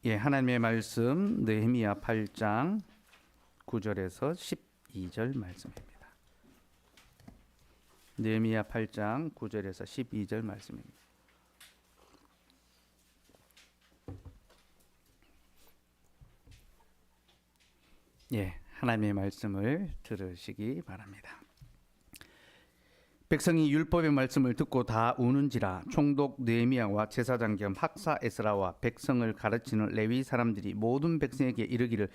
예, 하나님의 말씀 느헤미야 8장 9절에서 12절 말씀입니다. 느헤미야 8장 9절에서 12절 말씀입니다. 예, 하나님의 말씀을 들으시기 바랍니다. 백성이 율법의 말씀을 듣고 다 우는지라. 총독 느헤미야와 제사장 겸 학사 에스라와 백성을 가르치는 레위 사람들이 모든 백성에게 이르기를,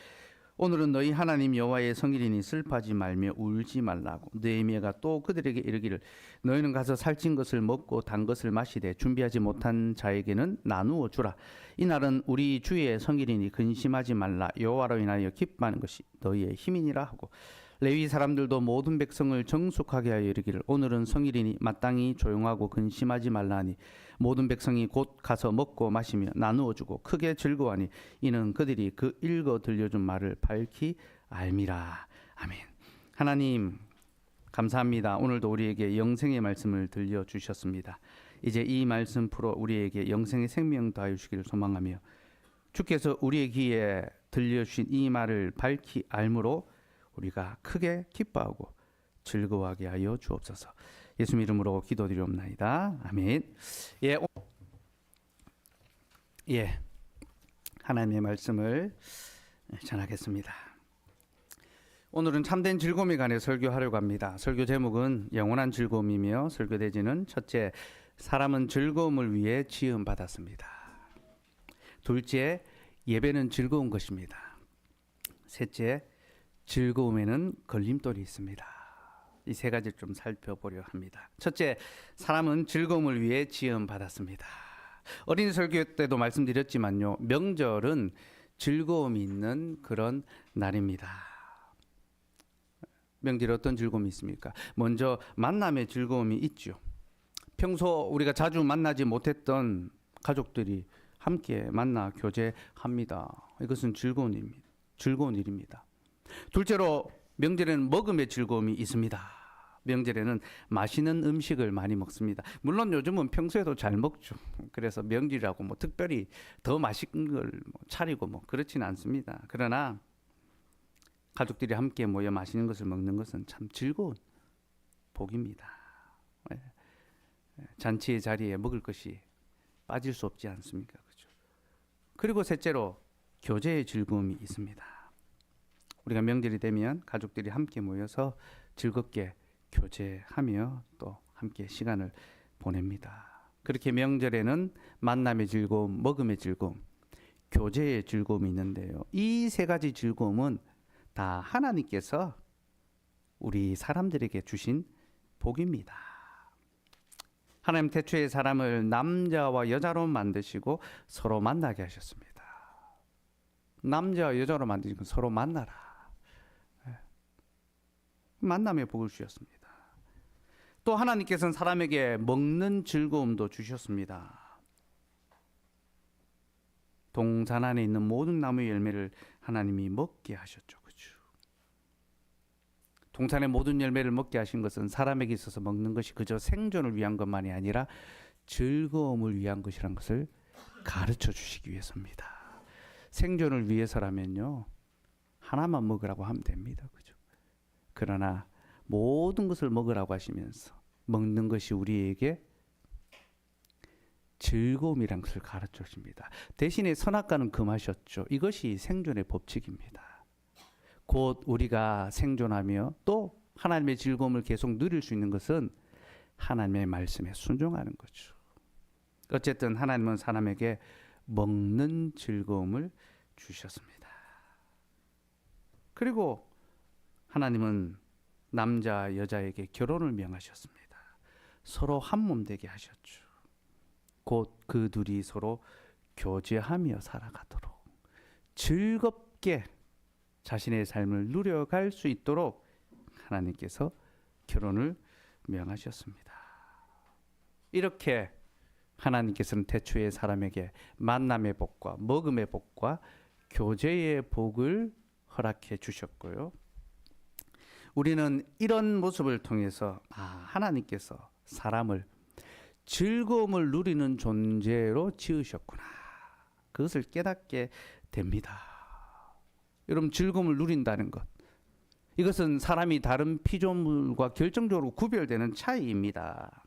오늘은 너희 하나님 여호와의 성일이니 슬퍼하지 말며 울지 말라고. 느헤미야가 또 그들에게 이르기를, 너희는 가서 살찐 것을 먹고 단 것을 마시되 준비하지 못한 자에게는 나누어 주라. 이날은 우리 주의 성일이니 근심하지 말라. 여호와로 인하여 기뻐하는 것이 너희의 힘이니라 하고, 레위 사람들도 모든 백성을 정숙하게 하여 이르기를, 오늘은 성일이니 마땅히 조용하고 근심하지 말라 하니, 모든 백성이 곧 가서 먹고 마시며 나누어 주고 크게 즐거워하니, 이는 그들이 그 읽어 들려준 말을 밝히 알미라. 아멘. 하나님 감사합니다. 오늘도 우리에게 영생의 말씀을 들려주셨습니다. 이제 이 말씀 풀어 우리에게 영생의 생명 더하여 주시기를 소망하며, 주께서 우리의 귀에 들려주신 이 말을 밝히 알므로 우리가 크게 기뻐하고 즐거워하게 하여 주옵소서. 예수 이름으로 기도드리옵나이다. 아멘. 예, 하나님의 말씀을 전하겠습니다. 오늘은 참된 즐거움에 관해 설교하려고 합니다. 설교 제목은 영원한 즐거움이며, 설교 대지는 첫째, 사람은 즐거움을 위해 지음 받았습니다. 둘째, 예배는 즐거운 것입니다. 셋째, 즐거움에는 걸림돌이 있습니다. 이 세 가지 좀 살펴보려 합니다. 첫째, 사람은 즐거움을 위해 지음 받았습니다. 어린이 설교 때도 말씀드렸지만요, 명절은 즐거움이 있는 그런 날입니다. 명절에 어떤 즐거움이 있습니까? 먼저 만남의 즐거움이 있죠. 평소 우리가 자주 만나지 못했던 가족들이 함께 만나 교제합니다. 이것은 즐거운 일입니다. 둘째로, 명절에는 먹음의 즐거움이 있습니다. 명절에는 맛있는 음식을 많이 먹습니다. 물론 요즘은 평소에도 잘 먹죠. 그래서 명절이라고 뭐 특별히 더 맛있는 걸 차리고 뭐 그렇지는 않습니다. 그러나 가족들이 함께 모여 맛있는 것을 먹는 것은 참 즐거운 복입니다. 잔치의 자리에 먹을 것이 빠질 수 없지 않습니까? 그렇죠? 그리고 셋째로, 교제의 즐거움이 있습니다. 우리가 명절이 되면 가족들이 함께 모여서 즐겁게 교제하며 또 함께 시간을 보냅니다. 그렇게 명절에는 만남의 즐거움, 먹음의 즐거움, 교제의 즐거움이 있는데요, 이 세 가지 즐거움은 다 하나님께서 우리 사람들에게 주신 복입니다. 하나님 태초에 사람을 남자와 여자로 만드시고 서로 만나게 하셨습니다. 남자와 여자로 만드시고 서로 만나라. 만남의 복을 주셨습니다. 또 하나님께서는 사람에게 먹는 즐거움도 주셨습니다. 동산 안에 있는 모든 나무의 열매를 하나님이 먹게 하셨죠. 그렇죠? 동산의 모든 열매를 먹게 하신 것은 사람에게 있어서 먹는 것이 그저 생존을 위한 것만이 아니라 즐거움을 위한 것이라는 것을 가르쳐 주시기 위해서입니다. 생존을 위해서라면요, 하나만 먹으라고 하면 됩니다. 그죠? 그러나 모든 것을 먹으라고 하시면서 먹는 것이 우리에게 즐거움이란 것을 가르쳐 주십니다. 대신에 선악과는 금하셨죠. 이것이 생존의 법칙입니다. 곧 우리가 생존하며 또 하나님의 즐거움을 계속 누릴 수 있는 것은 하나님의 말씀에 순종하는 거죠. 어쨌든 하나님은 사람에게 먹는 즐거움을 주셨습니다. 그리고 하나님은 남자 여자에게 결혼을 명하셨습니다. 서로 한 몸 되게 하셨죠. 곧 그 둘이 서로 교제하며 살아가도록, 즐겁게 자신의 삶을 누려갈 수 있도록 하나님께서 결혼을 명하셨습니다. 이렇게 하나님께서는 태초에 사람에게 만남의 복과 먹음의 복과 교제의 복을 허락해 주셨고요. 우리는 이런 모습을 통해서 하나님께서 사람을 즐거움을 누리는 존재로 지으셨구나. 그것을 깨닫게 됩니다. 여러분, 즐거움을 누린다는 것, 이것은 사람이 다른 피조물과 결정적으로 구별되는 차이입니다.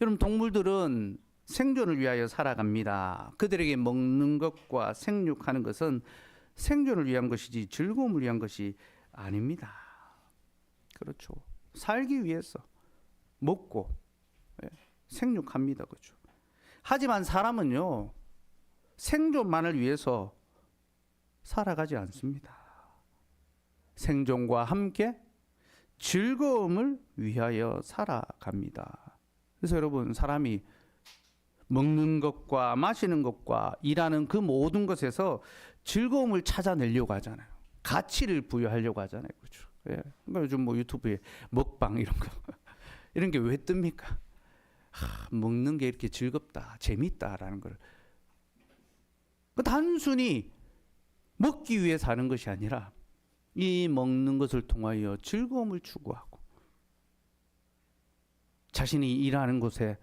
여러분, 동물들은 생존을 위하여 살아갑니다. 그들에게 먹는 것과 생육하는 것은 생존을 위한 것이지 즐거움을 위한 것이 아닙니다. 그렇죠. 살기 위해서 먹고 생육합니다. 그렇죠. 하지만 사람은요, 생존만을 위해서 살아가지 않습니다. 생존과 함께 즐거움을 위하여 살아갑니다. 그래서 여러분, 사람이 먹는 것과 마시는 것과 일하는 그 모든 것에서 즐거움을 찾아내려고 하잖아요. 가치를 부여하려고 하잖아요. 그렇죠. 예. 그러니까 요즘 뭐 유튜브에 먹방 이런 거 이런 게 왜 뜹니까? 먹는 게 이렇게 즐겁다, 재밌다라는 걸. 단순히 먹기 위해 사는 것이 아니라 이 먹는 것을 통하여 즐거움을 추구하고 자신이 일하는 곳에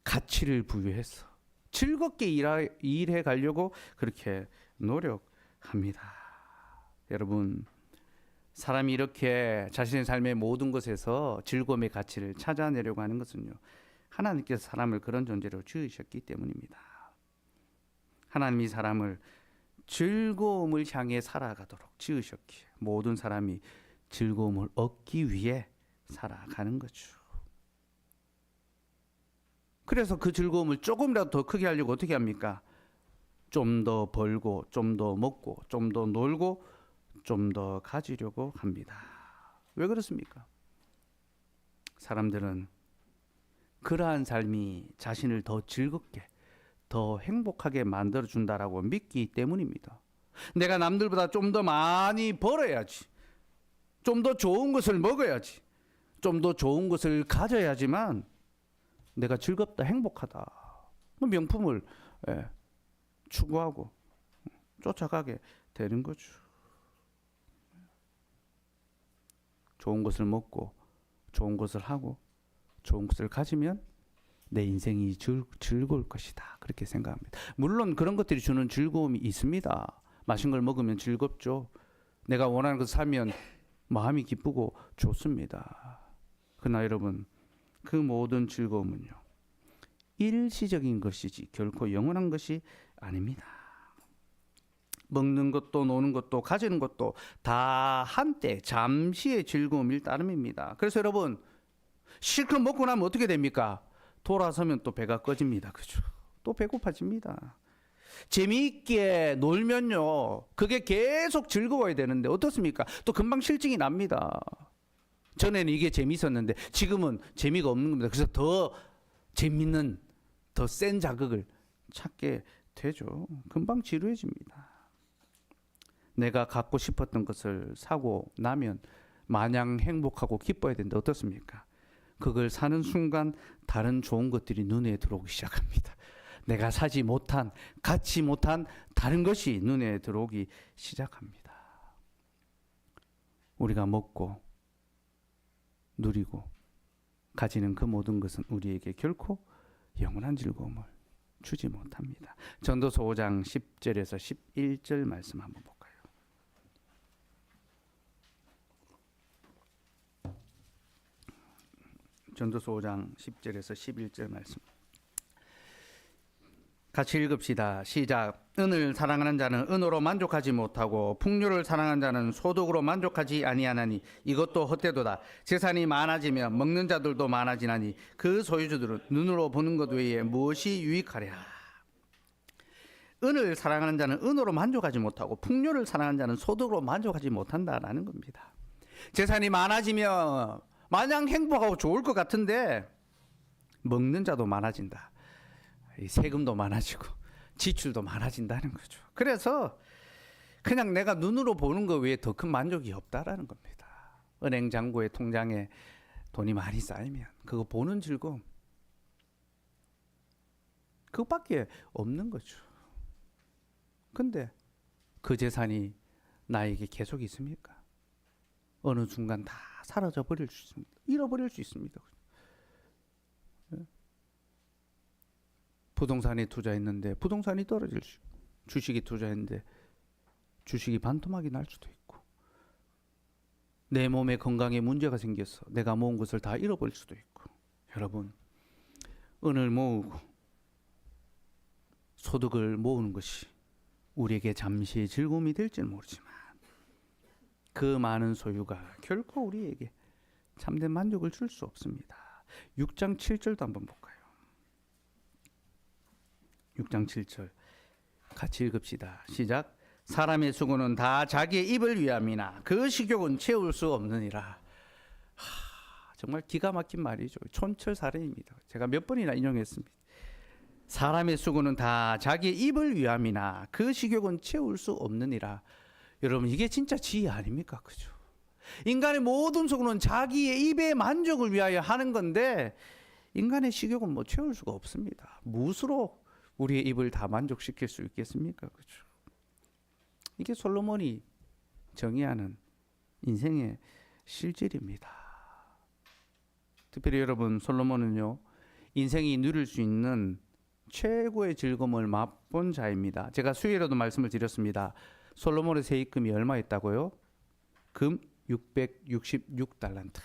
가치를 부여해서 즐겁게 일해 가려고 그렇게 노력합니다. 여러분, 사람이 이렇게 자신의 삶의 모든 것에서 즐거움의 가치를 찾아내려고 하는 것은요, 하나님께서 사람을 그런 존재로 지으셨기 때문입니다. 하나님이 사람을 즐거움을 향해 살아가도록 지으셨기에 모든 사람이 즐거움을 얻기 위해 살아가는 거죠. 그래서 그 즐거움을 조금이라도 더 크게 하려고 어떻게 합니까? 좀 더 벌고, 좀 더 먹고, 좀 더 놀고, 좀 더 가지려고 합니다. 왜 그렇습니까? 사람들은 그러한 삶이 자신을 더 즐겁게, 더 행복하게 만들어준다라고 믿기 때문입니다. 내가 남들보다 좀 더 많이 벌어야지, 좀 더 좋은 것을 먹어야지, 좀 더 좋은 것을 가져야지만 내가 즐겁다, 행복하다, 명품을 추구하고 쫓아가게 되는 거죠. 좋은 것을 먹고 좋은 것을 하고 좋은 것을 가지면 내 인생이 즐거울 것이다, 그렇게 생각합니다. 물론 그런 것들이 주는 즐거움이 있습니다. 맛있는 걸 먹으면 즐겁죠. 내가 원하는 것을 사면 마음이 기쁘고 좋습니다. 그러나 여러분, 그 모든 즐거움은요, 일시적인 것이지 결코 영원한 것이 아닙니다. 먹는 것도 노는 것도 가지는 것도 다 한때 잠시의 즐거움일 따름입니다. 그래서 여러분, 실컷 먹고 나면 어떻게 됩니까? 돌아서면 또 배가 꺼집니다. 그죠? 또 배고파집니다. 재미있게 놀면요, 그게 계속 즐거워야 되는데 어떻습니까? 또 금방 실증이 납니다. 전에는 이게 재미있었는데 지금은 재미가 없는 겁니다. 그래서 더 재밌는, 더 센 자극을 찾게 되죠. 금방 지루해집니다. 내가 갖고 싶었던 것을 사고 나면 마냥 행복하고 기뻐야 되는데 어떻습니까? 그걸 사는 순간 다른 좋은 것들이 눈에 들어오기 시작합니다. 내가 사지 못한, 갖지 못한 다른 것이 눈에 들어오기 시작합니다. 우리가 먹고 누리고 가지는 그 모든 것은 우리에게 결코 영원한 즐거움을 주지 못합니다. 전도서 5장 10절에서 11절 말씀 한번 볼까요? 전도서 5장 10절에서 11절 말씀 같이 읽읍시다. 시작. 은을 사랑하는 자는 은으로 만족하지 못하고 풍류를 사랑하는 자는 소득으로 만족하지 아니하나니 이것도 헛되도다. 재산이 많아지면 먹는 자들도 많아지나니 그 소유주들은 눈으로 보는 것 외에 무엇이 유익하랴. 은을 사랑하는 자는 은으로 만족하지 못하고 풍류를 사랑하는 자는 소득으로 만족하지 못한다라는 겁니다. 재산이 많아지면 마냥 행복하고 좋을 것 같은데 먹는 자도 많아진다. 세금도 많아지고 지출도 많아진다는 거죠. 그래서 그냥 내가 눈으로 보는 것 외에 더 큰 만족이 없다라는 겁니다. 은행 잔고에 통장에 돈이 많이 쌓이면 그거 보는 즐거움, 그것밖에 없는 거죠. 근데 그 재산이 나에게 계속 있습니까? 어느 순간 다 사라져 버릴 수 있습니다. 잃어버릴 수 있습니다. 부동산에 투자했는데 부동산이 떨어질 수, 주식에 투자했는데 주식이 반토막이 날 수도 있고, 내 몸의 건강에 문제가 생겨서 내가 모은 것을 다 잃어버릴 수도 있고. 여러분, 은을 모으고 소득을 모으는 것이 우리에게 잠시 즐거움이 될지는 모르지만 그 많은 소유가 결코 우리에게 참된 만족을 줄 수 없습니다. 6장 7절도 한번 볼까요? 6장 7절 같이 읽읍시다. 시작. 사람의 수고는 다 자기의 입을 위함이나 그 식욕은 채울 수 없느니라. 정말 기가 막힌 말이죠. 촌철살인입니다. 제가 몇 번이나 인용했습니다. 사람의 수고는 다 자기의 입을 위함이나 그 식욕은 채울 수 없느니라. 여러분, 이게 진짜 지혜 아닙니까? 그죠? 인간의 모든 수고는 자기의 입의 만족을 위하여 하는 건데 인간의 식욕은 뭐 채울 수가 없습니다. 무엇으로 우리의 입을 다 만족시킬 수 있겠습니까? 그죠? 이게 솔로몬이 정의하는 인생의 실질입니다. 특별히 여러분, 솔로몬은요, 인생이 누릴 수 있는 최고의 즐거움을 맛본 자입니다. 제가 수요일에도 말씀을 드렸습니다. 솔로몬의 세입금이 얼마였다고요? 금 666달란트.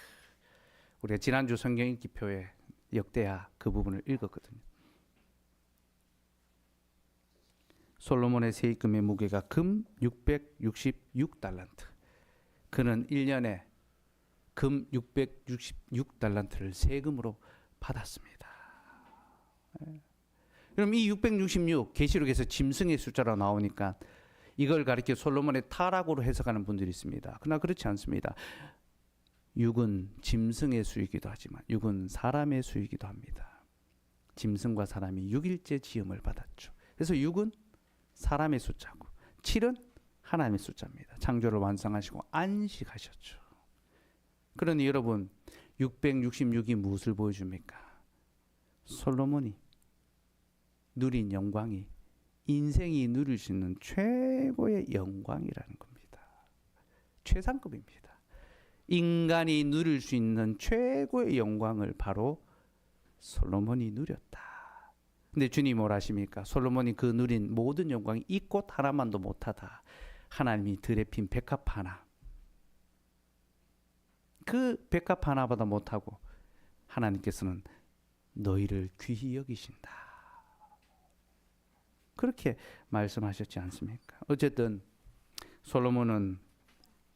우리가 지난주 성경 읽기표에 역대하 그 부분을 읽었거든요. 솔로몬의 세입금의 무게가 금 666달란트. 그는 1년에 금 666달란트를 세금으로 받았습니다. 그럼 이 666, 계시록에서 짐승의 숫자로 나오니까 이걸 가리켜 솔로몬의 타락으로 해석하는 분들이 있습니다. 그러나 그렇지 않습니다. 6은 짐승의 수이기도 하지만 6은 사람의 수이기도 합니다. 짐승과 사람이 6일째 지음을 받았죠. 그래서 6은 사람의 숫자고 7은 하나님의 숫자입니다. 창조를 완성하시고 안식하셨죠. 그러니 여러분, 666이 무엇을 보여줍니까? 솔로몬이 누린 영광이 인생이 누릴 수 있는 최고의 영광이라는 겁니다. 최상급입니다. 인간이 누릴 수 있는 최고의 영광을 바로 솔로몬이 누렸다. 근데 주님 뭐라 하십니까? 솔로몬이 그 누린 모든 영광이 이 꽃 하나만도 못하다. 하나님이 들에 핀 백합 하나, 그 백합 하나보다 못하고 하나님께서는 너희를 귀히 여기신다. 그렇게 말씀하셨지 않습니까? 어쨌든 솔로몬은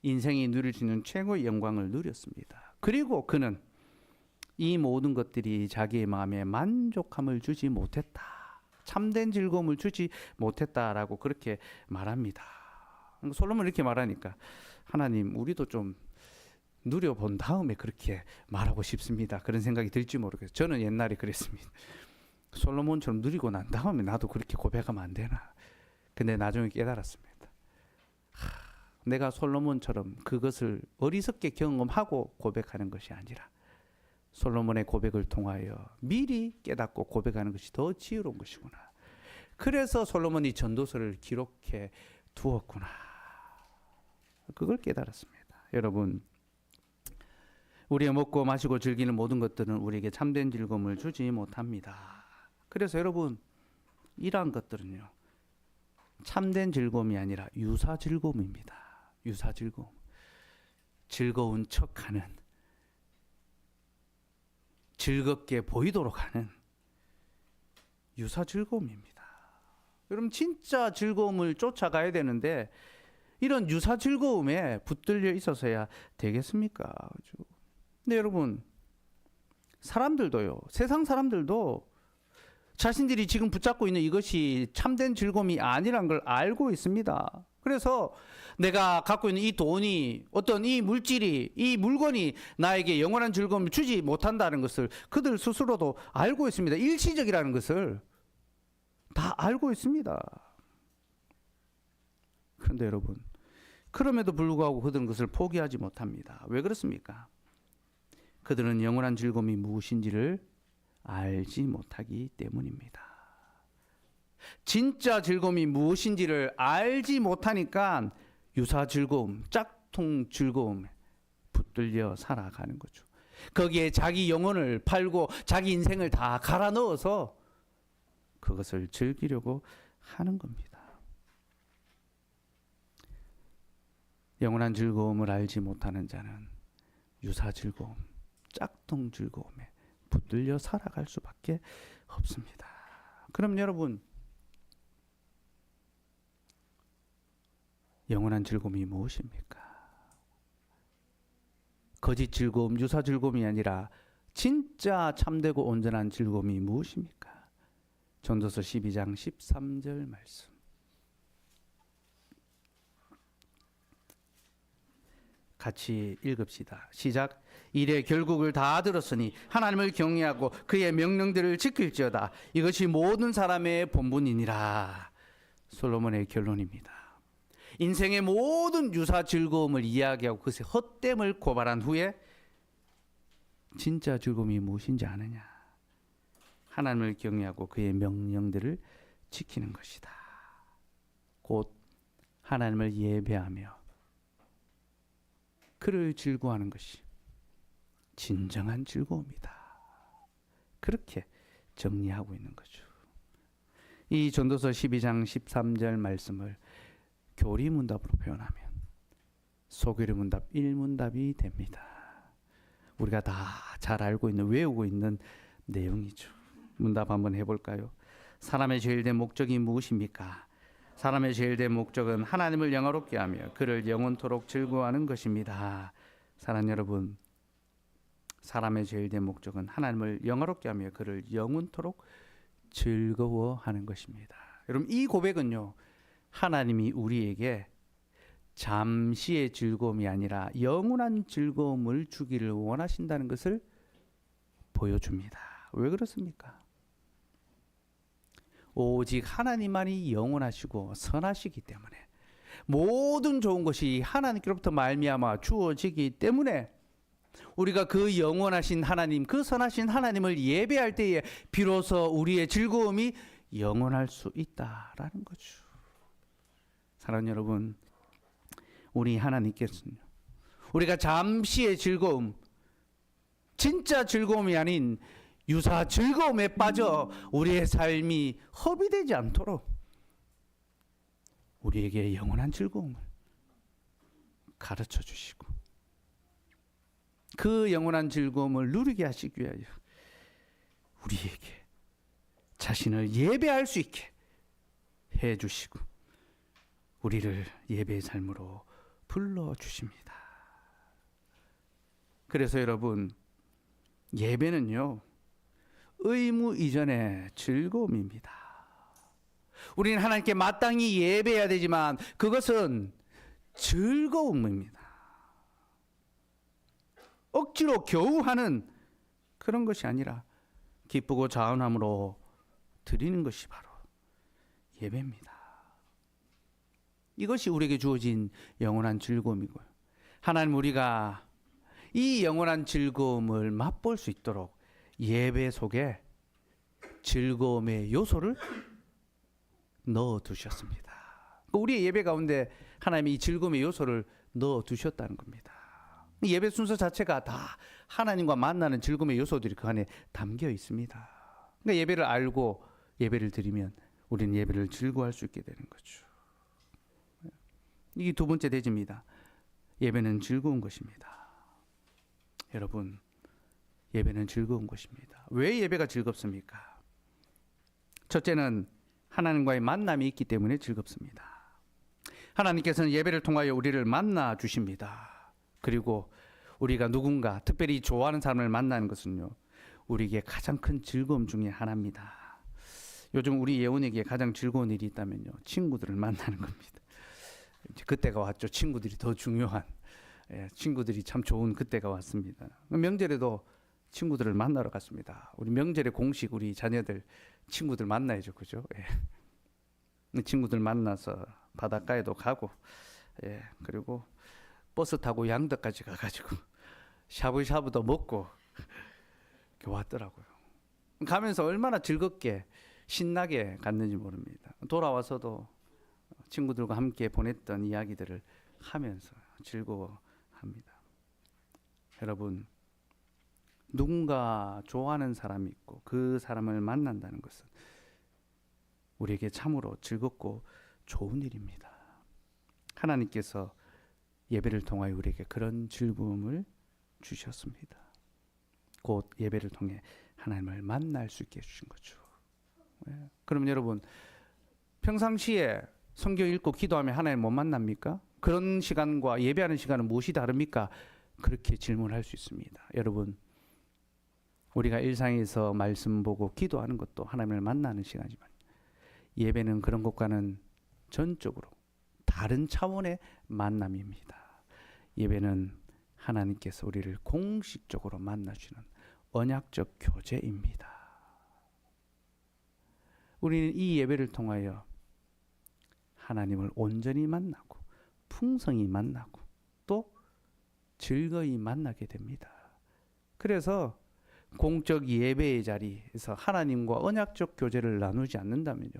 인생이 누릴 수 있는 최고의 영광을 누렸습니다. 그리고 그는 이 모든 것들이 자기의 마음에 만족함을 주지 못했다. 참된 즐거움을 주지 못했다라고 그렇게 말합니다. 솔로몬이 이렇게 말하니까 하나님, 우리도 좀 누려본 다음에 그렇게 말하고 싶습니다. 그런 생각이 들지 모르겠어요. 저는 옛날에 그랬습니다. 솔로몬처럼 누리고 난 다음에 나도 그렇게 고백하면 안 되나. 근데 나중에 깨달았습니다. 내가 솔로몬처럼 그것을 어리석게 경험하고 고백하는 것이 아니라 솔로몬의 고백을 통하여 미리 깨닫고 고백하는 것이 더 지혜로운 것이구나. 그래서 솔로몬이 전도서를 기록해 두었구나. 그걸 깨달았습니다. 여러분, 우리가 먹고 마시고 즐기는 모든 것들은 우리에게 참된 즐거움을 주지 못합니다. 그래서 여러분, 이러한 것들은요, 참된 즐거움이 아니라 유사 즐거움입니다. 유사 즐거움. 즐거운 척하는, 즐겁게 보이도록 하는 유사 즐거움입니다. 여러분, 진짜 즐거움을 쫓아가야 되는데 이런 유사 즐거움에 붙들려 있어서야 되겠습니까? 근데 여러분, 사람들도요, 세상 사람들도 자신들이 지금 붙잡고 있는 이것이 참된 즐거움이 아니란 걸 알고 있습니다. 그래서 내가 갖고 있는 이 돈이, 어떤 이 물질이, 이 물건이 나에게 영원한 즐거움을 주지 못한다는 것을 그들 스스로도 알고 있습니다. 일시적이라는 것을 다 알고 있습니다. 그런데 여러분, 그럼에도 불구하고 그들은 그것을 포기하지 못합니다. 왜 그렇습니까? 그들은 영원한 즐거움이 무엇인지를 알지 못하기 때문입니다. 진짜 즐거움이 무엇인지를 알지 못하니까 유사 즐거움, 짝퉁 즐거움에 붙들려 살아가는 거죠. 거기에 자기 영혼을 팔고 자기 인생을 다 갈아 넣어서 그것을 즐기려고 하는 겁니다. 영원한 즐거움을 알지 못하는 자는 유사 즐거움, 짝퉁 즐거움에 붙들려 살아갈 수밖에 없습니다. 그럼 여러분, 영원한 즐거움이 무엇입니까? 거짓 즐거움, 유사 즐거움이 아니라 진짜 참되고 온전한 즐거움이 무엇입니까? 전도서 12장 13절 말씀. 같이 읽읍시다. 시작. 이래 결국을 다 들었으니 하나님을 경외하고 그의 명령들을 지킬지어다. 이것이 모든 사람의 본분이니라. 솔로몬의 결론입니다. 인생의 모든 유사 즐거움을 이야기하고 그것의 헛됨을 고발한 후에 진짜 즐거움이 무엇인지 아느냐? 하나님을 경외하고 그의 명령들을 지키는 것이다. 곧 하나님을 예배하며 그를 즐거워하는 것이 진정한 즐거움이다. 그렇게 정리하고 있는 거죠. 이 전도서 12장 13절 말씀을 교리문답으로 표현하면 소교리문답 1문답이 됩니다. 우리가 다 잘 알고 있는, 외우고 있는 내용이죠. 문답 한번 해볼까요? 사람의 제일된 목적이 무엇입니까? 사람의 제일된 목적은 하나님을 영화롭게 하며 그를 영원토록 즐거워하는 것입니다. 사랑하는 여러분, 사람의 제일된 목적은 하나님을 영화롭게 하며 그를 영원토록 즐거워하는 것입니다. 여러분, 이 고백은요, 하나님이 우리에게 잠시의 즐거움이 아니라 영원한 즐거움을 주기를 원하신다는 것을 보여줍니다. 왜 그렇습니까? 오직 하나님만이 영원하시고 선하시기 때문에, 모든 좋은 것이 하나님께로부터 말미암아 주어지기 때문에 우리가 그 영원하신 하나님, 그 선하신 하나님을 예배할 때에 비로소 우리의 즐거움이 영원할 수 있다라는 거죠. 사랑하는 여러분, 우리 하나님께서는 우리가 잠시의 즐거움, 진짜 즐거움이 아닌 유사 즐거움에 빠져 우리의 삶이 허비되지 않도록 우리에게 영원한 즐거움을 가르쳐 주시고 그 영원한 즐거움을 누리게 하시기 위하여 우리에게 자신을 예배할 수 있게 해 주시고 우리를 예배의 삶으로 불러주십니다. 그래서 여러분, 예배는요, 의무 이전의 즐거움입니다. 우리는 하나님께 마땅히 예배해야 되지만 그것은 즐거움입니다. 억지로 겨우 하는 그런 것이 아니라 기쁘고 자원함으로 드리는 것이 바로 예배입니다. 이것이 우리에게 주어진 영원한 즐거움이고요. 하나님, 우리가 이 영원한 즐거움을 맛볼 수 있도록 예배 속에 즐거움의 요소를 넣어두셨습니다. 우리의 예배 가운데 하나님이 이 즐거움의 요소를 넣어두셨다는 겁니다. 예배 순서 자체가 다 하나님과 만나는 즐거움의 요소들이 그 안에 담겨 있습니다. 그러니까 예배를 알고 예배를 드리면 우리는 예배를 즐거워할 수 있게 되는 거죠. 이게 두 번째 대지입니다. 예배는 즐거운 것입니다. 여러분, 예배는 즐거운 것입니다. 왜 예배가 즐겁습니까? 첫째는 하나님과의 만남이 있기 때문에 즐겁습니다. 하나님께서는 예배를 통하여 우리를 만나 주십니다. 그리고 우리가 누군가 특별히 좋아하는 사람을 만나는 것은요, 우리에게 가장 큰 즐거움 중에 하나입니다. 요즘 우리 예원에게 가장 즐거운 일이 있다면요, 친구들을 만나는 겁니다. 이제 그때가 왔죠. 친구들이 더 중요한, 친구들이 참 좋은 그때가 왔습니다. 명절에도 친구들을 만나러 갔습니다. 우리 명절의 공식, 우리 자녀들 친구들 만나야죠, 그죠? 친구들 만나서 바닷가에도 가고, 그리고 버스 타고 양덕까지 가가지고 샤브샤브도 먹고 왔더라고요. 가면서 얼마나 즐겁게 신나게 갔는지 모릅니다. 돌아와서도 친구들과 함께 보냈던 이야기들을 하면서 즐거워합니다. 여러분, 누군가 좋아하는 사람이 있고 그 사람을 만난다는 것은 우리에게 참으로 즐겁고 좋은 일입니다. 하나님께서 예배를 통하여 우리에게 그런 즐거움을 주셨습니다. 곧 예배를 통해 하나님을 만날 수 있게 해주신 거죠. 그럼 여러분, 평상시에 성경 읽고 기도하면 하나님 못 만납니까? 그런 시간과 예배하는 시간은 무엇이 다릅니까? 그렇게 질문할 수 있습니다. 여러분, 우리가 일상에서 말씀 보고 기도하는 것도 하나님을 만나는 시간이지만 예배는 그런 것과는 전적으로 다른 차원의 만남입니다. 예배는 하나님께서 우리를 공식적으로 만나주는 언약적 교제입니다. 우리는 이 예배를 통하여 하나님을 온전히 만나고 풍성히 만나고 또 즐거이 만나게 됩니다. 그래서 공적 예배의 자리에서 하나님과 언약적 교제를 나누지 않는다면요,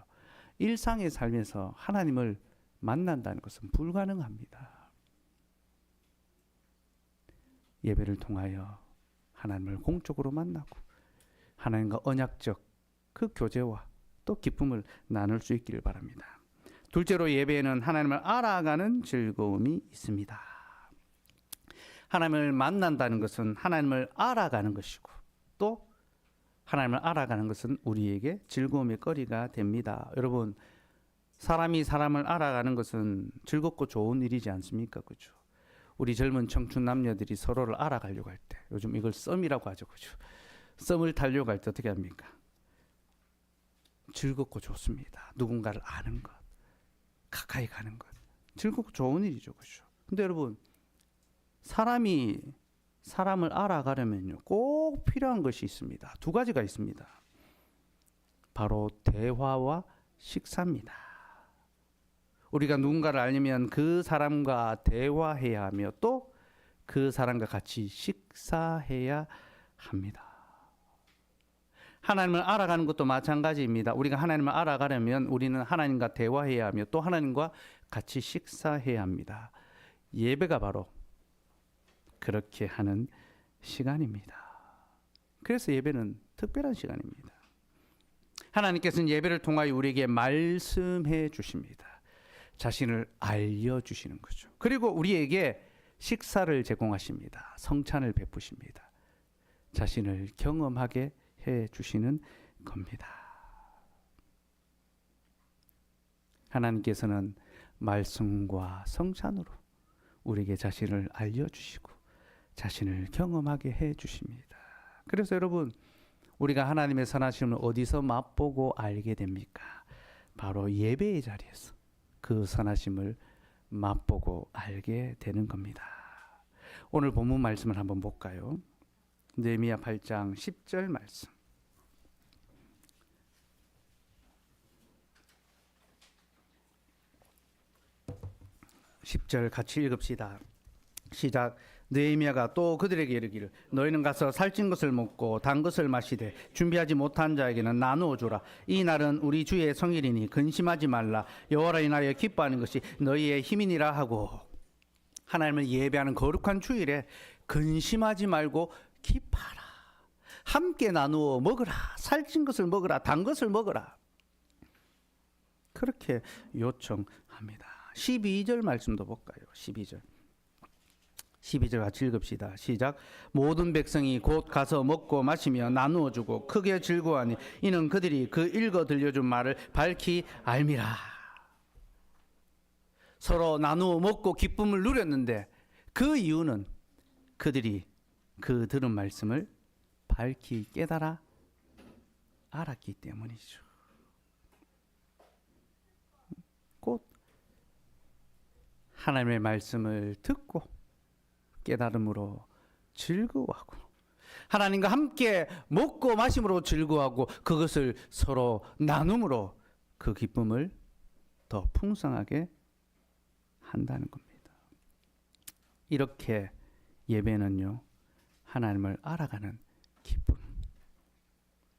일상의 삶에서 하나님을 만난다는 것은 불가능합니다. 예배를 통하여 하나님을 공적으로 만나고 하나님과 언약적 그 교제와 또 기쁨을 나눌 수 있기를 바랍니다. 둘째로, 예배에는 하나님을 알아가는 즐거움이 있습니다. 하나님을 만난다는 것은 하나님을 알아가는 것이고 또 하나님을 알아가는 것은 우리에게 즐거움의 거리가 됩니다. 여러분, 사람이 사람을 알아가는 것은 즐겁고 좋은 일이지 않습니까? 그죠? 우리 젊은 청춘 남녀들이 서로를 알아가려고 할 때, 요즘 이걸 썸이라고 하죠. 그죠? 썸을 타려고 할 때 어떻게 합니까? 즐겁고 좋습니다. 누군가를 아는 것, 가까이 가는 것, 즐겁고 좋은 일이죠. 그죠? 근데 여러분, 사람이 사람을 알아가려면요, 꼭 필요한 것이 있습니다. 두 가지가 있습니다. 바로 대화와 식사입니다. 우리가 누군가를 알려면 그 사람과 대화해야 하며 또 그 사람과 같이 식사해야 합니다. 하나님을 알아가는 것도 마찬가지입니다. 우리가 하나님을 알아가려면 우리는 하나님과 대화해야 하며 또 하나님과 같이 식사해야 합니다. 예배가 바로 그렇게 하는 시간입니다. 그래서 예배는 특별한 시간입니다. 하나님께서는 예배를 통하여 우리에게 말씀해 주십니다. 자신을 알려주시는 거죠. 그리고 우리에게 식사를 제공하십니다. 성찬을 베푸십니다. 자신을 경험하게 해주시는 겁니다. 하나님께서는 말씀과 성찬으로 우리에게 자신을 알려주시고 자신을 경험하게 해주십니다. 그래서 여러분, 우리가 하나님의 선하심을 어디서 맛보고 알게 됩니까? 바로 예배의 자리에서 그 선하심을 맛보고 알게 되는 겁니다. 오늘 본문 말씀을 한번 볼까요? 느헤미야 8장 10절 말씀. 10절 같이 읽읍시다. 시작. 느헤미야가 또 그들에게 이르기를 너희는 가서 살찐 것을 먹고 단 것을 마시되 준비하지 못한 자에게는 나누어 주라. 이 날은 우리 주의 성일이니 근심하지 말라. 여호와를 인하여 기뻐하는 것이 너희의 힘이니라 하고, 하나님을 예배하는 거룩한 주일에 근심하지 말고 기뻐하라. 함께 나누어 먹으라. 살찐 것을 먹으라. 단 것을 먹으라. 그렇게 요청합니다. 12절 말씀도 볼까요? 12절 같이 읽읍시다. 시작. 모든 백성이 곧 가서 먹고 마시며 나누어 주고 크게 즐거워하니 이는 그들이 그 읽어 들려준 말을 밝히 알미라. 서로 나누어 먹고 기쁨을 누렸는데 그 이유는 그들이 그 들은 말씀을 밝히 깨달아 알았기 때문이죠. 곧 하나님의 말씀을 듣고 깨달음으로 즐거워하고 하나님과 함께 먹고 마심으로 즐거워하고 그것을 서로 나눔으로 그 기쁨을 더 풍성하게 한다는 겁니다. 이렇게 예배는요, 하나님을 알아가는 기쁨,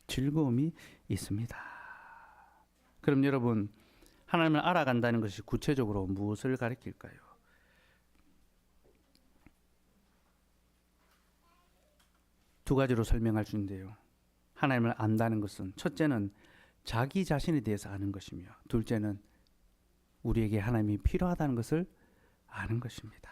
즐거움이 있습니다. 그럼 여러분, 하나님을 알아간다는 것이 구체적으로 무엇을 가리킬까요? 두 가지로 설명할 수 있는데요. 하나님을 안다는 것은 첫째는 자기 자신에 대해서 아는 것이며, 둘째는 우리에게 하나님이 필요하다는 것을 아는 것입니다.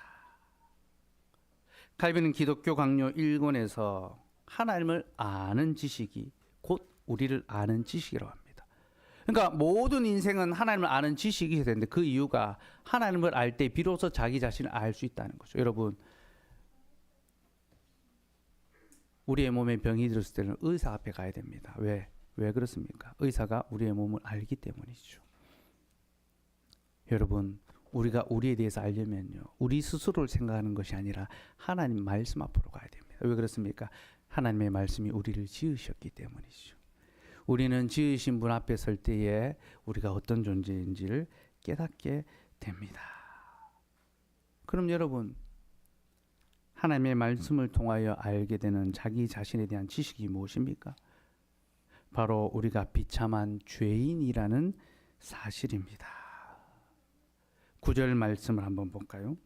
칼빈은 기독교 강요 1권에서 하나님을 아는 지식이 곧 우리를 아는 지식이라고 합니다. 그러니까 모든 인생은 하나님을 아는 지식이 되는데, 그 이유가 하나님을 알 때 비로소 자기 자신을 알 수 있다는 거죠. 여러분, 우리의 몸에 병이 들었을 때는 의사 앞에 가야 됩니다. 왜 그렇습니까? 의사가 우리의 몸을 알기 때문이죠. 여러분, 우리가 우리에 대해서 알려면요, 우리 스스로를 생각하는 것이 아니라 하나님 말씀 앞으로 가야 됩니다. 왜 그렇습니까? 하나님의 말씀이 우리를 지으셨기 때문이죠. 우리는 지으신 분 앞에 설 때에 우리가 어떤 존재인지를 깨닫게 됩니다. 그럼 여러분, 하나님의 말씀을 통하여 알게 되는 자기 자신에 대한 지식이 무엇입니까? 바로 우리가 비참한 죄인이라는 사실입니다. 9절 말씀을 한번 볼까요?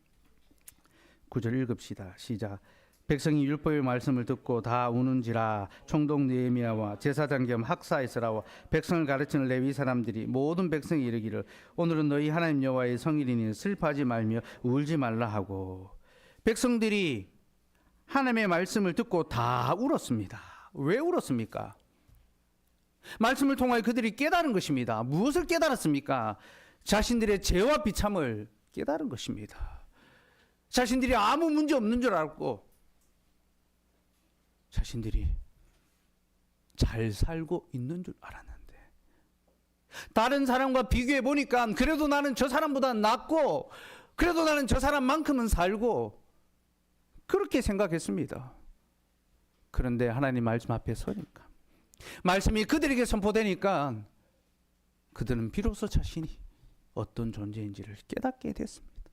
9절 읽읍시다. 시작. 백성이 율법의 말씀을 듣고 다 우는지라. 총독 느헤미야와 제사장 겸 학사 에스라와 백성을 가르치는 레위 사람들이 모든 백성이 이르기를 오늘은 너희 하나님 여호와의 성일이니 슬퍼하지 말며 울지 말라 하고, 백성들이 하나님의 말씀을 듣고 다 울었습니다. 왜 울었습니까? 말씀을 통하여 그들이 깨달은 것입니다. 무엇을 깨달았습니까? 자신들의 죄와 비참을 깨달은 것입니다. 자신들이 아무 문제 없는 줄 알고, 자신들이 잘 살고 있는 줄 알았는데, 다른 사람과 비교해 보니까 그래도 나는 저 사람보다 낫고, 그래도 나는 저 사람만큼은 살고, 그렇게 생각했습니다. 그런데 하나님 말씀 앞에 서니까, 말씀이 그들에게 선포되니까 그들은 비로소 자신이 어떤 존재인지를 깨닫게 됐습니다.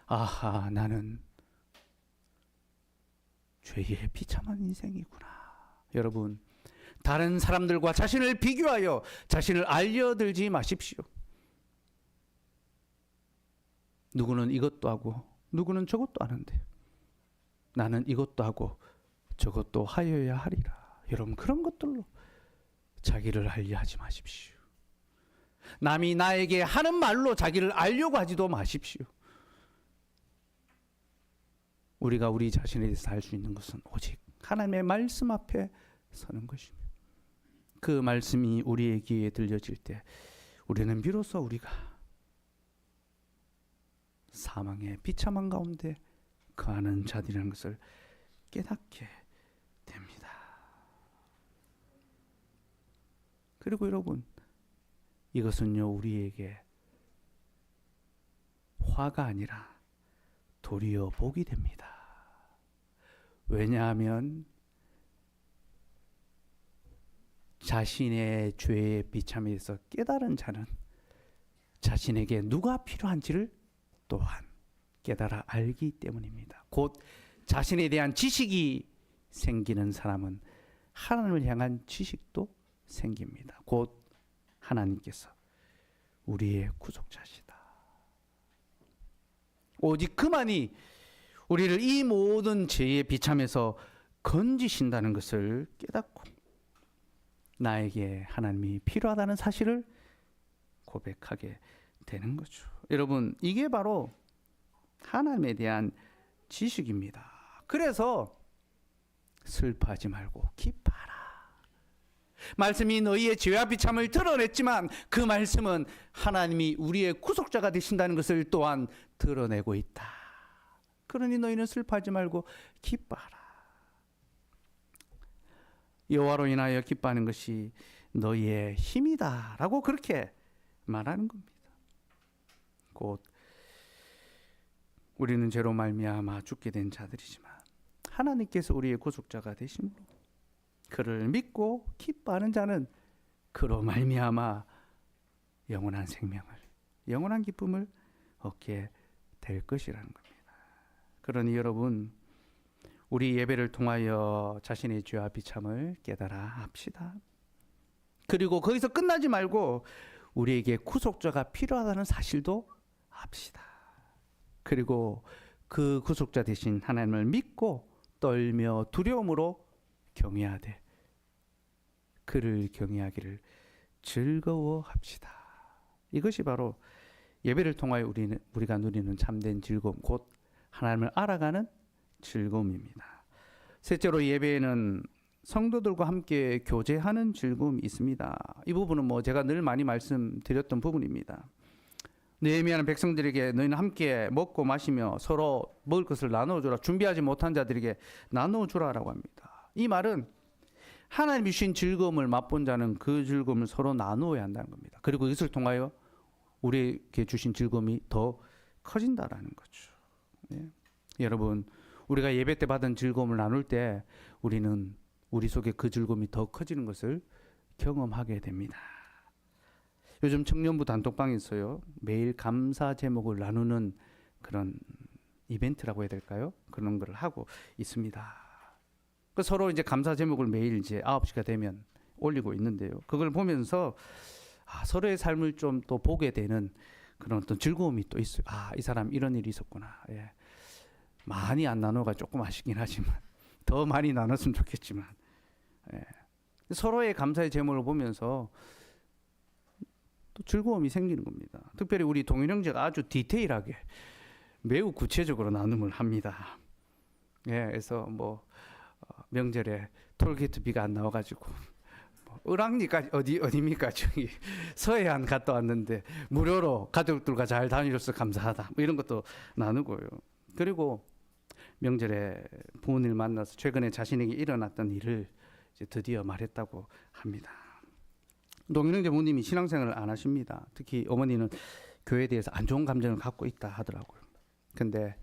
아하, 나는 죄의 비참한 인생이구나. 여러분, 다른 사람들과 자신을 비교하여 자신을 알려들지 마십시오. 누구는 이것도 하고 누구는 저것도 하는데 나는 이것도 하고 저것도 하여야 하리라. 여러분, 그런 것들로 자기를 알려하지 마십시오. 남이 나에게 하는 말로 자기를 알려고 하지도 마십시오. 우리가 우리 자신에 대해서 알 수 있는 것은 오직 하나님의 말씀 앞에 서는 것입니다. 그 말씀이 우리의 귀에 들려질 때 우리는 비로소 우리가 사망의 비참한 가운데 거하는 자들이라는 것을 깨닫게 됩니다. 그리고 여러분, 이것은요, 우리에게 화가 아니라 도리어 복이 됩니다. 왜냐하면 자신의 죄의 비참에 대해서 깨달은 자는 자신에게 누가 필요한지를 또한 깨달아 알기 때문입니다. 곧 자신에 대한 지식이 생기는 사람은 하나님을 향한 지식도 생깁니다. 곧 하나님께서 우리의 구속자시다. 오직 그만이 우리를 이 모든 죄의 비참에서 건지신다는 것을 깨닫고 나에게 하나님이 필요하다는 사실을 고백하게 되는 거죠. 여러분, 이게 바로 하나님에 대한 지식입니다. 그래서 슬퍼하지 말고 기뻐하라. 말씀이 너희의 죄와 비참을 드러냈지만 그 말씀은 하나님이 우리의 구속자가 되신다는 것을 또한 드러내고 있다. 그러니 너희는 슬퍼하지 말고 기뻐하라. 여호와로 인하여 기뻐하는 것이 너희의 힘이다 라고 그렇게 말하는 겁니다. 곧 우리는 죄로 말미암아 죽게 된 자들이지만 하나님께서 우리의 구속자가 되심으로 그를 믿고 기뻐하는 자는 그로 말미암아 영원한 생명을, 영원한 기쁨을 얻게 될 것이라는 겁니다. 그러니 여러분, 우리 예배를 통하여 자신의 죄와 비참을 깨달아 합시다. 그리고 거기서 끝나지 말고 우리에게 구속자가 필요하다는 사실도 합시다. 그리고 그 구속자 대신 하나님을 믿고 떨며 두려움으로 경외하되 그를 경외하기를 즐거워합시다. 이것이 바로 예배를 통하여 우리가 누리는 참된 즐거움, 곧 하나님을 알아가는 즐거움입니다. 셋째로 예배에는 성도들과 함께 교제하는 즐거움이 있습니다. 이 부분은 제가 늘 많이 말씀드렸던 부분입니다. 느헤미야는 백성들에게 너희는 함께 먹고 마시며 서로 먹을 것을 나누어주라. 준비하지 못한 자들에게 나누어주라라고 합니다. 이 말은 하나님이 주신 즐거움을 맛본 자는 그 즐거움을 서로 나누어야 한다는 겁니다. 그리고 이것을 통하여 우리에게 주신 즐거움이 더 커진다라는 거죠. 예. 여러분, 우리가 예배 때 받은 즐거움을 나눌 때 우리는 우리 속에 그 즐거움이 더 커지는 것을 경험하게 됩니다. 요즘 청년부 단톡방에 있어요. 매일 감사 제목을 나누는 그런 이벤트라고 해야 될까요? 그런 걸 하고 있습니다. 서로 이제 감사 제목을 매일 이제 9시가 되면 올리고 있는데요. 그걸 보면서 서로의 삶을 좀 또 보게 되는 그런 어떤 즐거움이 또 있어요. 이 사람 이런 일이 있었구나. 예. 많이 안 나누어가 조금 아쉽긴 하지만 더 많이 나눴으면 좋겠지만 서로의 감사의 제목을 보면서 또 즐거움이 생기는 겁니다. 특별히 우리 동일 형제가 아주 디테일하게 매우 구체적으로 나눔을 합니다. 그래서 명절에 톨게이트비가 안 나와가지고 을왕리까지 어디입니까? 저기 서해안 갔다 왔는데 무료로 가족들과 잘 다녀줘서 감사하다. 이런 것도 나누고요. 그리고 명절에 부모님을 만나서 최근에 자신에게 일어났던 일을 이제 드디어 말했다고 합니다. 동일형제 부모님이 신앙생활을 안 하십니다. 특히 어머니는 교회에 대해서 안 좋은 감정을 갖고 있다 하더라고요. 근데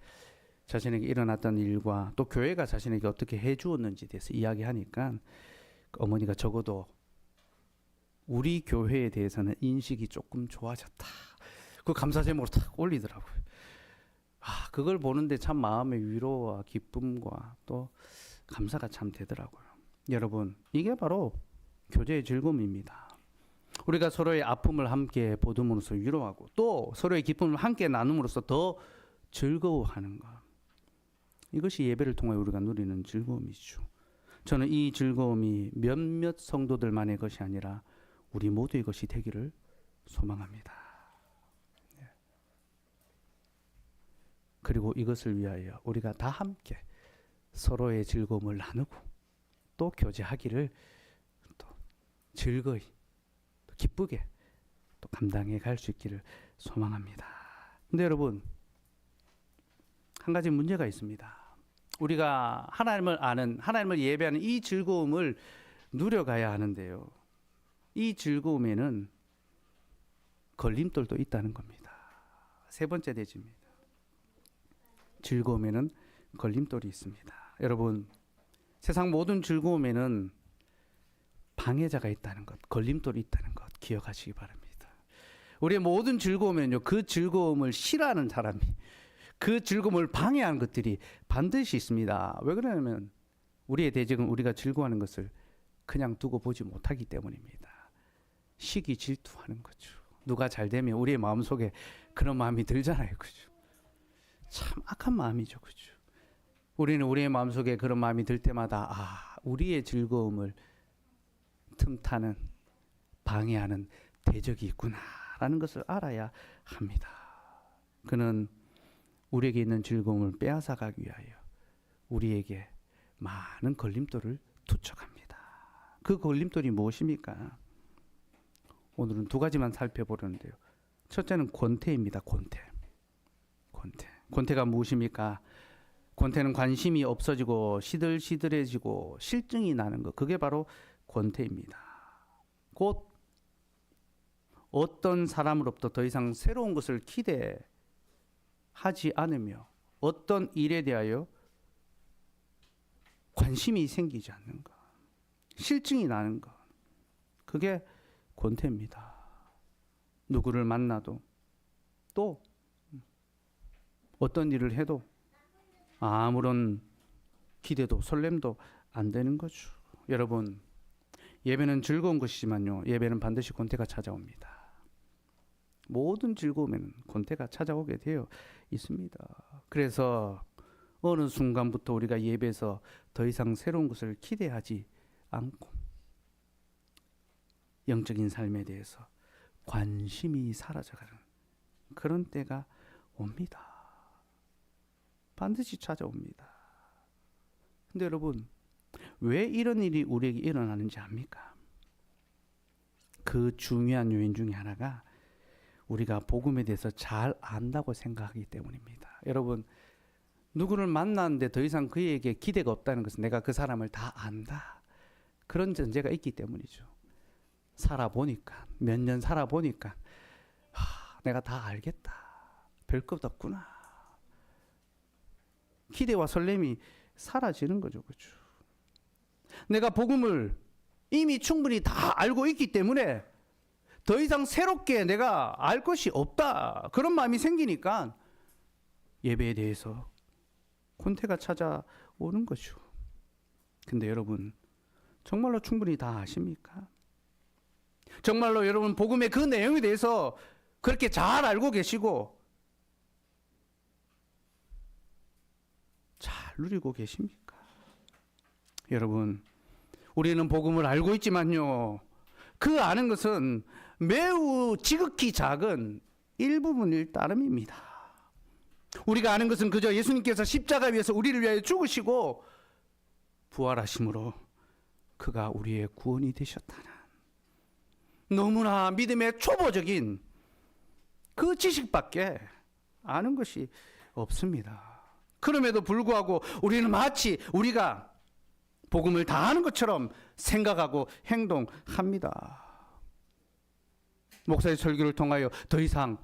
자신에게 일어났던 일과 또 교회가 자신에게 어떻게 해주었는지에 대해서 이야기하니까 어머니가 적어도 우리 교회에 대해서는 인식이 조금 좋아졌다. 그 감사 제목으로 딱 올리더라고요. 그걸 보는데 참 마음의 위로와 기쁨과 또 감사가 참 되더라고요. 여러분, 이게 바로 교제의 즐거움입니다. 우리가 서로의 아픔을 함께 보듬으로써 위로하고 또 서로의 기쁨을 함께 나눔으로써 더 즐거워하는 것. 이것이 예배를 통해 우리가 누리는 즐거움이죠. 저는 이 즐거움이 몇몇 성도들만의 것이 아니라 우리 모두의 것이 되기를 소망합니다. 그리고 이것을 위하여 우리가 다 함께 서로의 즐거움을 나누고 또 교제하기를 또 즐거이 또 기쁘게 또 감당해 갈 수 있기를 소망합니다. 근데 여러분, 한 가지 문제가 있습니다. 우리가 하나님을 아는, 하나님을 예배하는 이 즐거움을 누려가야 하는데요. 이 즐거움에는 걸림돌도 있다는 겁니다. 세 번째 대지입니다. 즐거움에는 걸림돌이 있습니다. 여러분, 세상 모든 즐거움에는 방해자가 있다는 것, 걸림돌이 있다는 것 기억하시기 바랍니다. 우리의 모든 즐거움에는요, 그 즐거움을 싫어하는 사람이, 그 즐거움을 방해하는 것들이 반드시 있습니다. 왜 그러냐면 우리의 대적은 우리가 즐거워하는 것을 그냥 두고 보지 못하기 때문입니다. 시기 질투하는 거죠. 누가 잘 되면 우리의 마음속에 그런 마음이 들잖아요. 그죠? 참 악한 마음이죠. 그죠? 우리는 우리의 마음속에 그런 마음이 들 때마다 우리의 즐거움을 틈타는, 방해하는 대적이 있구나라는 것을 알아야 합니다. 그는 우리에게 있는 즐거움을 빼앗아가기 위하여 우리에게 많은 걸림돌을 투척합니다. 그 걸림돌이 무엇입니까? 오늘은 두 가지만 살펴보려는데요. 첫째는 권태입니다. 권태가 무엇입니까? 권태는 관심이 없어지고 시들시들해지고 실증이 나는 것. 그게 바로 권태입니다. 곧 어떤 사람으로부터 더 이상 새로운 것을 기대하지 않으며 어떤 일에 대하여 관심이 생기지 않는 것. 실증이 나는 것. 그게 권태입니다. 누구를 만나도 또 어떤 일을 해도 아무런 기대도 설렘도 안 되는 거죠. 여러분, 예배는 즐거운 것이지만요, 예배는 반드시 권태가 찾아옵니다. 모든 즐거움에는 권태가 찾아오게 되어 있습니다. 그래서 어느 순간부터 우리가 예배에서 더 이상 새로운 것을 기대하지 않고 영적인 삶에 대해서 관심이 사라져가는 그런 때가 옵니다. 반드시 찾아옵니다. 근데 여러분, 왜 이런 일이 우리에게 일어나는지 압니까? 그 중요한 요인 중에 하나가 우리가 복음에 대해서 잘 안다고 생각하기 때문입니다. 여러분, 누구를 만났는데 더 이상 그에게 기대가 없다는 것은 내가 그 사람을 다 안다, 그런 전제가 있기 때문이죠. 살아보니까, 몇 년 살아보니까 내가 다 알겠다, 별 것 없구나, 기대와 설렘이 사라지는 거죠. 그렇죠? 내가 복음을 이미 충분히 다 알고 있기 때문에 더 이상 새롭게 내가 알 것이 없다, 그런 마음이 생기니까 예배에 대해서 권태가 찾아오는 거죠. 근데 여러분, 정말로 충분히 다 아십니까? 정말로 여러분 복음의 그 내용에 대해서 그렇게 잘 알고 계시고 잘 누리고 계십니까? 여러분, 우리는 복음을 알고 있지만요, 그 아는 것은 매우 지극히 작은 일부분일 따름입니다. 우리가 아는 것은 그저 예수님께서 십자가 위에서 우리를 위하여 죽으시고 부활하심으로 그가 우리의 구원이 되셨다는 너무나 믿음의 초보적인 그 지식밖에 아는 것이 없습니다. 그럼에도 불구하고 우리는 마치 우리가 복음을 다 아는 것처럼 생각하고 행동합니다. 목사의 설교를 통하여 더 이상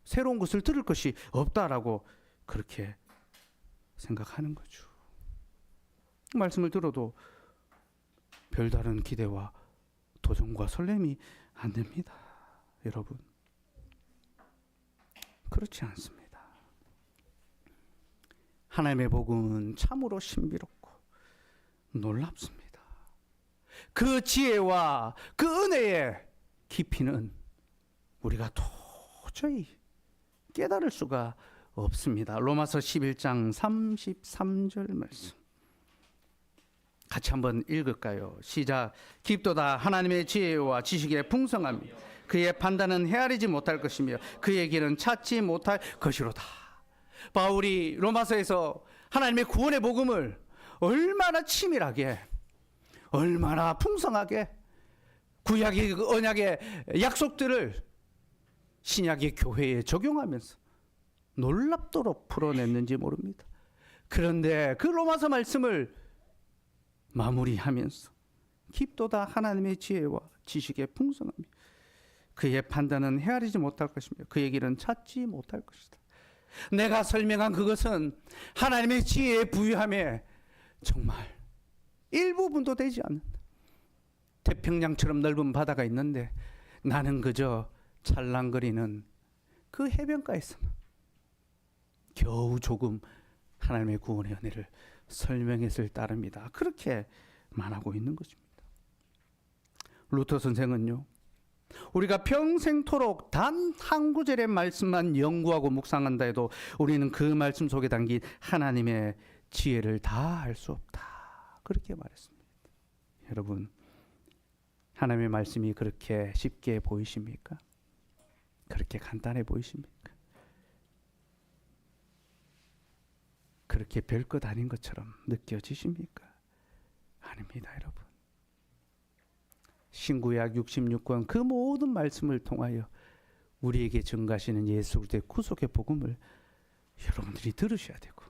새로운 것을 들을 것이 없다라고 그렇게 생각하는 거죠. 말씀을 들어도 별다른 기대와 도전과 설렘이 안 됩니다. 여러분, 그렇지 않습니다. 하나님의 복음은 참으로 신비롭고 놀랍습니다. 그 지혜와 그 은혜의 깊이는 우리가 도저히 깨달을 수가 없습니다. 로마서 11장 33절 말씀 같이 한번 읽을까요? 시작. 깊도다 하나님의 지혜와 지식의 풍성함이 그의 판단은 헤아리지 못할 것이며 그의 길은 찾지 못할 것이로다. 바울이 로마서에서 하나님의 구원의 복음을 얼마나 치밀하게, 얼마나 풍성하게 구약의 언약의 약속들을 신약의 교회에 적용하면서 놀랍도록 풀어냈는지 모릅니다. 그런데 그 로마서 말씀을 마무리하면서 깊도다 하나님의 지혜와 지식의 풍성함이 그의 판단은 헤아리지 못할 것이며 그의 길은 찾지 못할 것이다. 내가 설명한 그것은 하나님의 지혜의 부유함에 정말 일부분도 되지 않는다. 태평양처럼 넓은 바다가 있는데 나는 그저 찰랑거리는 그 해변가에서 겨우 조금 하나님의 구원의 은혜를 설명했을 따름이다. 그렇게 말하고 있는 것입니다. 루터 선생은요, 우리가 평생토록 단 한 구절의 말씀만 연구하고 묵상한다 해도 우리는 그 말씀 속에 담긴 하나님의 지혜를 다 알 수 없다, 그렇게 말했습니다. 여러분, 하나님의 말씀이 그렇게 쉽게 보이십니까? 그렇게 간단해 보이십니까? 그렇게 별것 아닌 것처럼 느껴지십니까? 아닙니다, 여러분. 신구약 66권 그 모든 말씀을 통하여 우리에게 증가하시는 예수 그리스도의 구속의 복음을 여러분들이 들으셔야 되고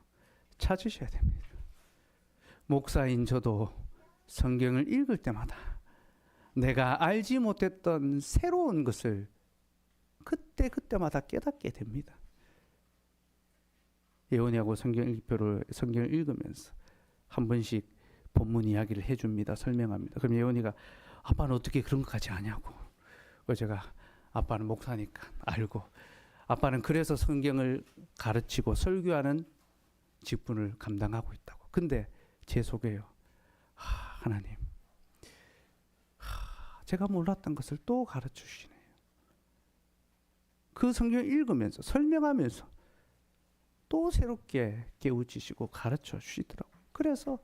찾으셔야 됩니다. 목사인 저도 성경을 읽을 때마다 내가 알지 못했던 새로운 것을 그때마다 깨닫게 됩니다. 예원이하고 성경을 읽으면서 한 번씩 본문 이야기를 해줍니다. 설명합니다. 그럼 예원이가 아빠는 어떻게 그런 것까지 아냐고. 제가 아빠는 목사니까 알고, 아빠는 그래서 성경을 가르치고 설교하는 직분을 감당하고 있다고. 근데 제 속에요, 하나님, 제가 몰랐던 것을 또 가르쳐 주시네요. 그 성경을 읽으면서 설명하면서 또 새롭게 깨우치시고 가르쳐 주시더라고요. 그래서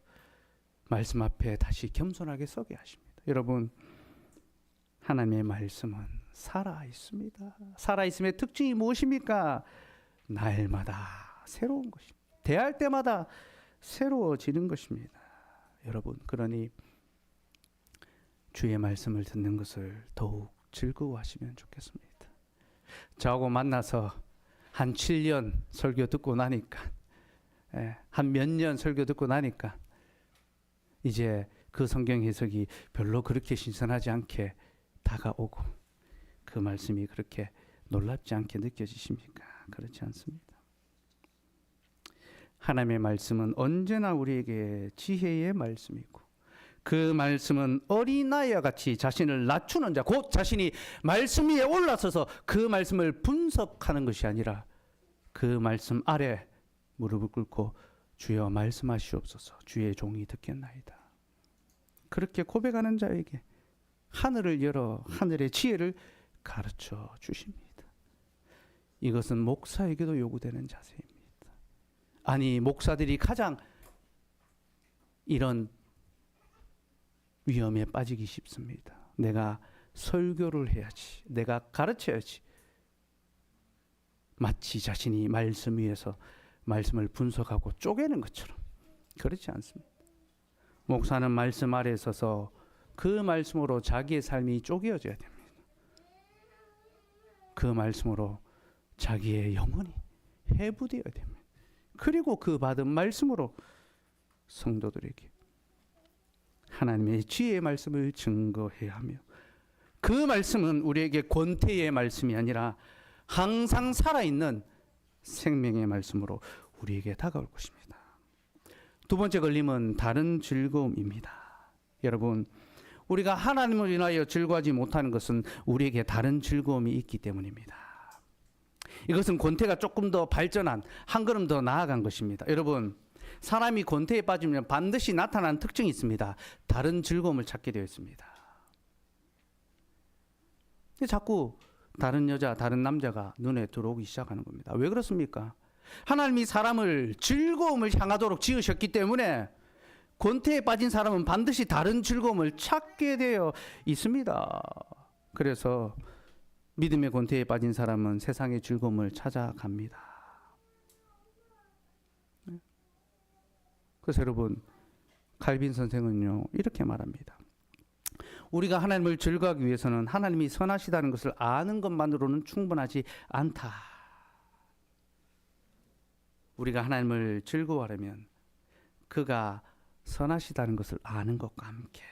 말씀 앞에 다시 겸손하게 서게 하십니다. 여러분, 하나님의 말씀은 살아 있습니다. 살아 있음의 특징이 무엇입니까? 날마다 새로운 것입니다. 대할 때마다 새로워지는 것입니다. 여러분, 그러니 주의 말씀을 듣는 것을 더욱 즐거워하시면 좋겠습니다. 저하고 만나서 한 7년 설교 듣고 나니까, 한 몇 년 설교 듣고 나니까 이제 그 성경 해석이 별로 그렇게 신선하지 않게 다가오고 그 말씀이 그렇게 놀랍지 않게 느껴지십니까? 그렇지 않습니다. 하나님의 말씀은 언제나 우리에게 지혜의 말씀이고, 그 말씀은 어린아이와 같이 자신을 낮추는 자, 곧 자신이 말씀 위에 올라서서 그 말씀을 분석하는 것이 아니라 그 말씀 아래 무릎을 꿇고 주여 말씀하시옵소서, 주의 종이 듣겠나이다, 그렇게 고백하는 자에게 하늘을 열어 하늘의 지혜를 가르쳐 주십니다. 이것은 목사에게도 요구되는 자세입니다. 아니, 목사들이 가장 이런 위험에 빠지기 쉽습니다. 내가 설교를 해야지, 내가 가르쳐야지, 마치 자신이 말씀 위에서 말씀을 분석하고 쪼개는 것처럼. 그렇지 않습니다. 목사는 말씀 아래에 서서 그 말씀으로 자기의 삶이 쪼개어져야 됩니다. 그 말씀으로 자기의 영혼이 회부되어야 됩니다. 그리고 그 받은 말씀으로 성도들에게 하나님의 지혜의 말씀을 증거해야 하며, 그 말씀은 우리에게 권태의 말씀이 아니라 항상 살아있는 생명의 말씀으로 우리에게 다가올 것입니다. 두 번째 걸림은 다른 즐거움입니다. 여러분, 우리가 하나님을 인하여 즐거워하지 못하는 것은 우리에게 다른 즐거움이 있기 때문입니다. 이것은 권태가 조금 더 발전한, 한 걸음 더 나아간 것입니다. 여러분, 사람이 권태에 빠지면 반드시 나타나는 특징이 있습니다. 다른 즐거움을 찾게 되어 있습니다. 자꾸 다른 여자, 다른 남자가 눈에 들어오기 시작하는 겁니다. 왜 그렇습니까? 하나님이 사람을 즐거움을 향하도록 지으셨기 때문에 권태에 빠진 사람은 반드시 다른 즐거움을 찾게 되어 있습니다. 그래서 믿음의 권태에 빠진 사람은 세상의 즐거움을 찾아갑니다. 그래서 여러분, 칼빈 선생은요, 이렇게 말합니다. 우리가 하나님을 즐거워하기 위해서는 하나님이 선하시다는 것을 아는 것만으로는 충분하지 않다. 우리가 하나님을 즐거워하려면 그가 선하시다는 것을 아는 것과 함께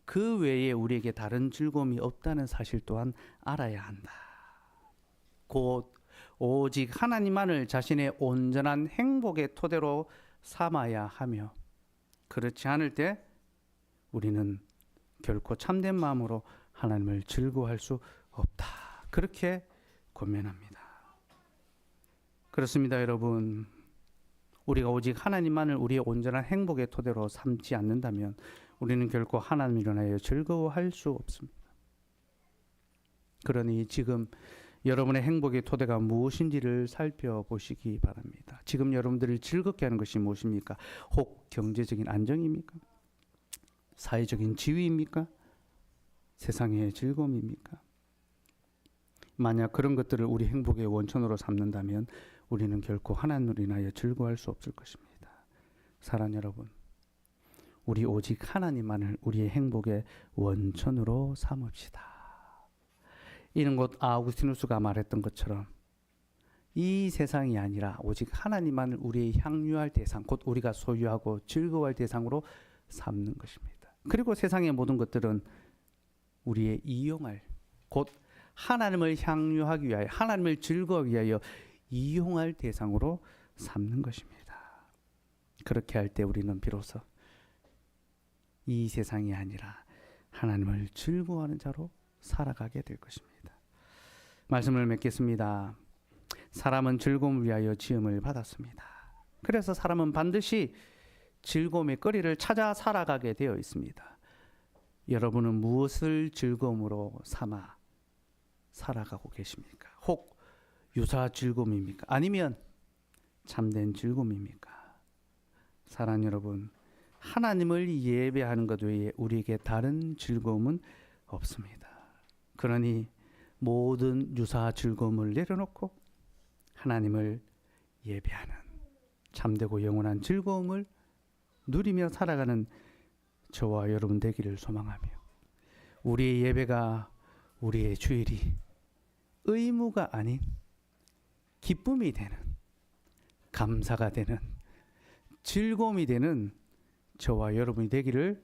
그 외에 우리에게 다른 즐거움이 없다는 사실 또한 알아야 한다. 곧 오직 하나님만을 자신의 온전한 행복의 토대로 삼아야 하며, 그렇지 않을 때 우리는 결코 참된 마음으로 하나님을 즐거워할 수 없다. 그렇게 권면합니다. 그렇습니다, 여러분. 우리가 오직 하나님만을 우리의 온전한 행복의 토대로 삼지 않는다면 우리는 결코 하나님을 인하여 즐거워할 수 없습니다. 그러니 지금 여러분의 행복의 토대가 무엇인지를 살펴보시기 바랍니다. 지금 여러분들을 즐겁게 하는 것이 무엇입니까? 혹 경제적인 안정입니까? 사회적인 지위입니까? 세상의 즐거움입니까? 만약 그런 것들을 우리 행복의 원천으로 삼는다면 우리는 결코 하나님을 인하여 즐거워할 수 없을 것입니다. 사랑하는 여러분, 우리 오직 하나님만을 우리의 행복의 원천으로 삼읍시다. 이는 곧 아우구스티누스가 말했던 것처럼 이 세상이 아니라 오직 하나님만을 우리의 향유할 대상, 곧 우리가 소유하고 즐거워할 대상으로 삼는 것입니다. 그리고 세상의 모든 것들은 우리의 이용할, 곧 하나님을 향유하기 위하여, 하나님을 즐거워하기 위하여 이용할 대상으로 삼는 것입니다. 그렇게 할 때 우리는 비로소 이 세상이 아니라 하나님을 즐거워하는 자로 살아가게 될 것입니다. 말씀을 맺겠습니다. 사람은 즐거움을 위하여 지음을 받았습니다. 그래서 사람은 반드시 즐거움의 거리를 찾아 살아가게 되어 있습니다. 여러분은 무엇을 즐거움으로 삼아 살아가고 계십니까? 혹 유사 즐거움입니까? 아니면 참된 즐거움입니까? 사랑하는 여러분, 하나님을 예배하는 것 외에 우리에게 다른 즐거움은 없습니다. 그러니 모든 유사 즐거움을 내려놓고 하나님을 예배하는 참되고 영원한 즐거움을 누리며 살아가는 저와 여러분 되기를 소망하며, 우리의 예배가, 우리의 주일이 의무가 아닌 기쁨이 되는, 감사가 되는, 즐거움이 되는 저와 여러분이 되기를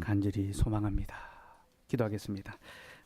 간절히 소망합니다. 기도하겠습니다.